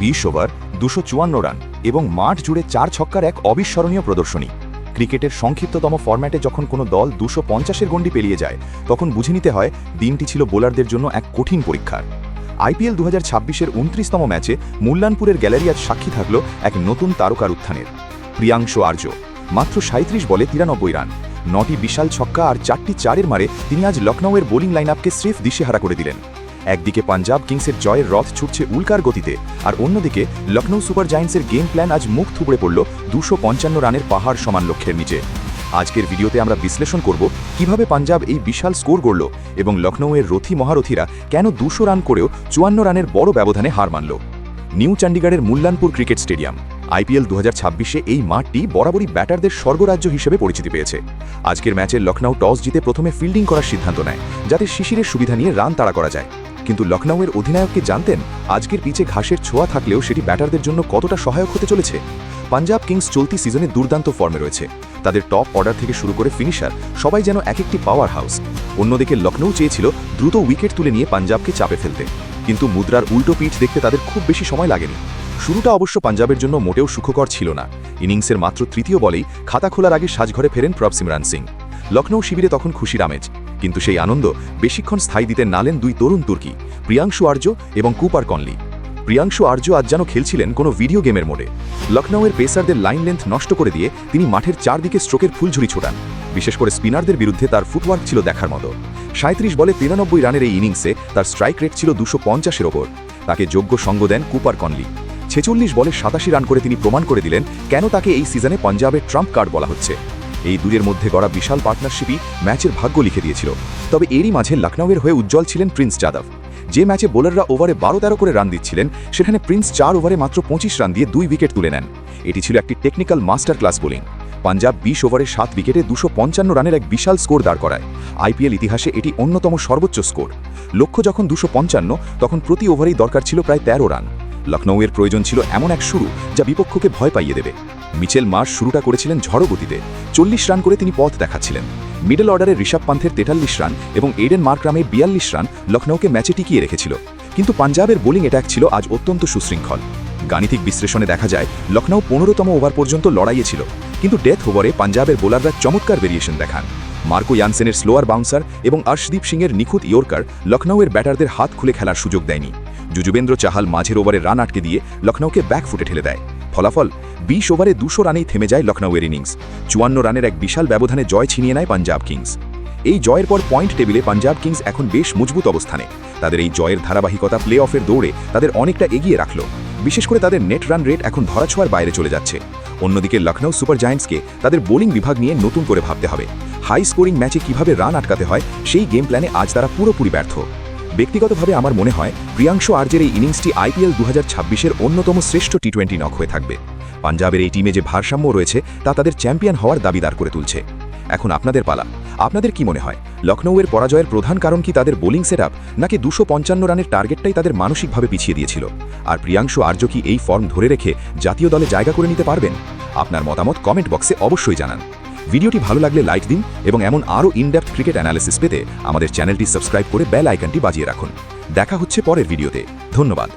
20 over 254 run এবং মাঠ জুড়ে 4 ছক্কার এক অবিস্মরণীয় প্রদর্শনী। ক্রিকেটের সংক্ষিপ্ততম ফরম্যাটে যখন কোনো দল 250-এর গণ্ডি পেরিয়ে যায় তখন বুঝে নিতে হয় দিনটি ছিল বোলারদের জন্য এক কঠিন পরীক্ষার। আইপিএল 2026-এর 29তম ম্যাচে মুল্লানপুরের গ্যালারি আজ সাক্ষী থাকল এক নতুন তারকার উত্থানের। প্রিয়াংশু আর্য মাত্র 37 বলে 93 রান, 9টি বিশাল ছক্কা আর 4টি চারের মারে তিনি আজ লখনউয়ের বোলিং লাইনআপকে স্রেফ দিশেহারা করে দিলেন। একদিকে পাঞ্জাব কিংসের জয়ের রথ ছুটছে উল্কার গতিতে, আর অন্যদিকে লখনউ সুপার জায়ান্টসের গেম প্ল্যান আজ মুখ থুবড়ে পড়ল 255 রানের পাহাড় সমান লক্ষ্যের নিচে। আজকের ভিডিওতে আমরা বিশ্লেষণ করব কিভাবে পাঞ্জাব এই বিশাল স্কোর গড়ল এবং লখনউয়ের রথী মহারথীরা কেন 200 রান করেও 54 রানের বড় ব্যবধানে হার মানল। নিউ চণ্ডীগড়ের মুল্লানপুর ক্রিকেট স্টেডিয়াম। আইপিএল 2026-এ এই মাঠটি বরাবরই ব্যাটারদের স্বর্গরাজ্য হিসেবে পরিচিতি পেয়েছে। আজকের ম্যাচে লখনউ টস জিতে প্রথমে ফিল্ডিং করার সিদ্ধান্ত নেয়, যাতে শিশিরের সুবিধা নিয়ে রান তাড়া করা যায়। কিন্তু লখনউয়ের অধিনায়ক কি জানতেন আজকের পিচে ঘাসের ছোঁয়া থাকলেও সেটি ব্যাটারদের জন্য কতটা সহায়ক হতে চলেছে? পাঞ্জাব কিংস চলতি সিজনে দুর্দান্ত ফর্মে রয়েছে। তাদের টপ অর্ডার থেকে শুরু করে ফিনিশার সবাই যেন এক একটি পাওয়ার হাউস। অন্যদিকে লখনউ চেয়েছিল দ্রুত উইকেট তুলে নিয়ে পাঞ্জাবকে চাপে ফেলতে, কিন্তু মুদ্রার উল্টো পিচ দেখতে তাদের খুব বেশি সময় লাগেনি। শুরুটা অবশ্য পাঞ্জাবের জন্য মোটেও সুখকর ছিল না। ইনিংসের মাত্র তৃতীয় বলেই খাতা খোলার আগে সাজঘরে ফেরেন প্রভসিমরান সিং। লখনউ শিবিরে তখন খুশির আমেজ, কিন্তু সেই আনন্দ বেশিক্ষণ স্থায়ী দিতে নালেন দুই তরুণ তুর্কি, প্রিয়াংশু আর্য এবং কুপার কনলি। প্রিয়াংশু আর্য আজ যেন খেলছিলেন কোনো ভিডিও গেমের মোডে। লখনউয়ের পেসারদের লাইন লেন্থ নষ্ট করে দিয়ে তিনি মাঠের চারদিকে স্ট্রোকের ফুলঝুরি ছোটান। বিশেষ করে স্পিনারদের বিরুদ্ধে তার ফুটওয়ার্ক ছিল দেখার মতো। 37 বলে 93 রানের এই ইনিংসে তার স্ট্রাইক রেট ছিল 250-এর ওপর। তাকে যোগ্য সঙ্গ দেন কুপার কনলি। 46 বলে 87 রান করে তিনি প্রমাণ করে দিলেন কেন তাকে এই সিজনে পাঞ্জাবের ট্রাম্প কার্ড বলা হচ্ছে। এই দুইয়ের মধ্যে গড়া বিশাল পার্টনারশিপই ম্যাচের ভাগ্য লিখে দিয়েছিল। তবে এরই মাঝে লখনউয়ের হয়ে উজ্জ্বল ছিলেন প্রিন্স যাদব। যে ম্যাচে বোলাররা ওভারে 12-13 করে রান দিচ্ছিলেন, সেখানে প্রিন্স 4 ওভারে মাত্র 25 রান দিয়ে 2 উইকেট তুলে নেন। এটি ছিল একটি technical master class bowling. Punjab 20 ওভারে 7 উইকেটে 255 রানের এক বিশাল স্কোর দাঁড় করায়। আইপিএল ইতিহাসে এটি অন্যতম সর্বোচ্চ স্কোর। লক্ষ্য যখন 255, তখন প্রতি ওভারেই দরকার ছিল প্রায় 13 রান। লখনউয়ের প্রয়োজন ছিল এমন এক শুরু যা বিপক্ষকে ভয় পাইয়ে দেবে। মিচেল মার্শ শুরুটা করেছিলেন ঝড়ো গতিতে। 40 রান করে তিনি পথ দেখাচ্ছিলেন। মিডল অর্ডারে ঋষভ পান্থের 43 রান এবং এইডেন মার্করামের 42 রান লখনউকে ম্যাচে টিকিয়ে রেখেছিল। কিন্তু পাঞ্জাবের বোলিং অ্যাটাক ছিল আজ অত্যন্ত সুশৃঙ্খল। গাণিতিক বিশ্লেষণে দেখা যায় লখনউ 15তম ওভার পর্যন্ত লড়াইয়ে ছিল, কিন্তু ডেথ ওভারে পাঞ্জাবের বোলাররা চমৎকার ভেরিয়েশন দেখান। মার্কো ইয়ানসেনের স্লোয়ার বাউন্সার এবং অর্শদীপ সিংয়ের নিখুঁত ইয়র্কার লখনউয়ের ব্যাটারদের হাত খুলে খেলার সুযোগ দেয়নি। যুজবেন্দ্র চাহাল মাঝের ওভারে রান আটকে দিয়ে লখনউকে ব্যাকফুটে ঠেলে দেয়। ফলাফল 20 ওভারে 200 রানেই থেমে যায় লখনউয়ের ইনিংস। 54 রানের এক বিশাল ব্যবধানে জয় ছিনিয়ে নেয় পাঞ্জাব কিংস। এই জয়ের পর পয়েন্ট টেবিলে পাঞ্জাব কিংস এখন বেশ মজবুত অবস্থানে। তাদের এই জয়ের ধারাবাহিকতা প্লে অফের দৌড়ে তাদের অনেকটা এগিয়ে রাখল। বিশেষ করে তাদের নেট রান রেট এখন ধরাছোঁয়ার বাইরে চলে যাচ্ছে। অন্যদিকে লখনউ সুপার জায়ান্টসকে তাদের বোলিং বিভাগ নিয়ে নতুন করে ভাবতে হবে। হাই স্কোরিং ম্যাচে কিভাবে রান আটকাতে হয় সেই গেম প্ল্যানে আজ তারা পুরোপুরি ব্যর্থ। ব্যক্তিগতভাবে আমার মনে হয় প্রিয়াংশু আর্যের এই ইনিংসটি আইপিএল 2026-এর অন্যতম শ্রেষ্ঠ টি20 নক হয়ে থাকবে। পাঞ্জাবের এই টিমে যে ভারসাম্য রয়েছে তা তাদের চ্যাম্পিয়ন হওয়ার দাবিদার করে তুলছে। এখন আপনাদের পালা। আপনাদের কি মনে হয় লখনউয়ের পরাজয়ের প্রধান কারণ কি তাদের বোলিং সেটআপ, নাকি 255 রানের টার্গেটটাই তাদের মানসিকভাবে পিছিয়ে দিয়েছিল? আর প্রিয়াংশু আর্য কি এই ফর্ম ধরে রেখে জাতীয় দলে জায়গা করে নিতে পারবেন? আপনার মতামত কমেন্ট বক্সে অবশ্যই জানান। ভিডিওটি ভালো লাগলে লাইক দিন এবং এমন আরও ইনডেপথ ক্রিকেট অ্যানালিসিস পেতে আমাদের চ্যানেলটি সাবস্ক্রাইব করে বেল আইকনটি বাজিয়ে রাখুন। দেখা হচ্ছে পরের ভিডিওতে। ধন্যবাদ।